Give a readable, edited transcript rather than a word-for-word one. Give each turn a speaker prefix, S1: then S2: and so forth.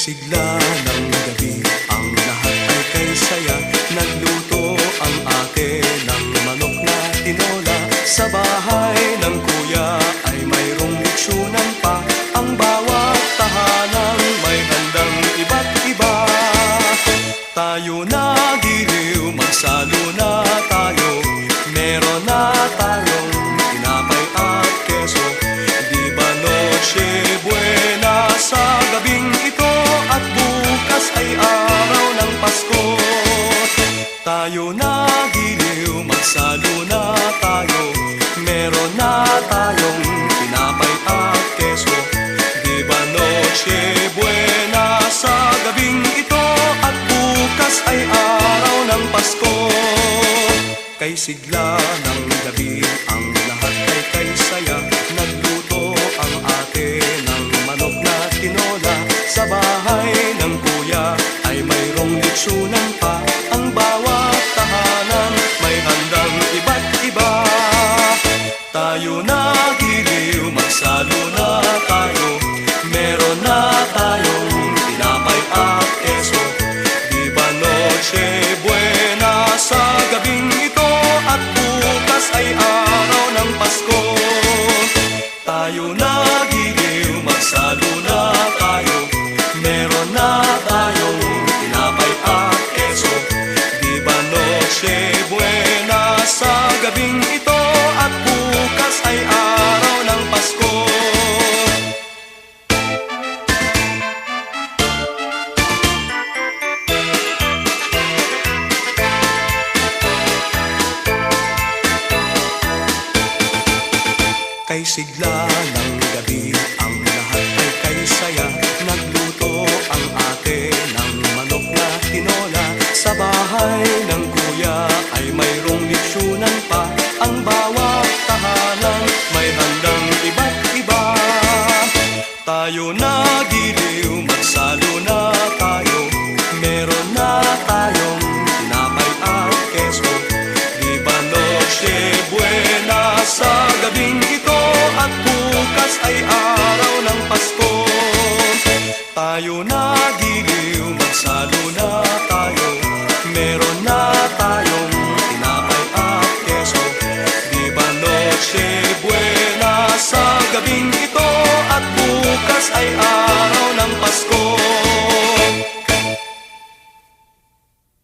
S1: sigla ng gabi, ang lahat ay kay saya. Nagluto ang ate ng manok na tinola. Sa bahay ng kuya ay mayroong litsunan pa. Ang bawat tahanan may handang iba't iba. Tayo na giliw, magsalo na tayo. Meron na tayong tinapay at keso. Di ba noche buena sa gabing ito, at bukas ay araw ng Pasko. Tayo na giliw, magsalo na tayo. Meron na tayong tinapay at keso. Di ba noche buena sa gabing ito, at bukas ay araw ng Pasko. Kay sigla ng gabi, ang lahat ay kay saya. Nagluto ang ate ng manok na tinola. Sa bahay ng kuya ay mayroong litsunan pa. Ang bawat tahanan may handang iba't iba. Tayo na giliw, magsalo na tayo. Meron na tayong tinapay at keso. Di ba noche buena sa gabing ito, at bukas ay araw ng Pasko. Tayo na giliw, magsalo na tayo. Meron na tayong tinapay at keso. Di ba noche buena sa gabing ito, at bukas ay araw ng Pasko. Kay sigla ng gabi, ang lahat ay kay saya. Nagluto ang ate ng manok na tinola. Sa bahay ng kuya ay mayroong litsunan pa. Ang bawat tahanan may handang iba't iba. Tayo na giliw, magsalo na tayo. Meron na tayong tinapay at keso. Di ba noche buena sa gabing ito, at bukas ay araw ng Pasko. Tayo na giliw, magsalo na tayo. Meron na tayong tinapay at keso. Di ba noche buena sa gabing ito, at bukas ay araw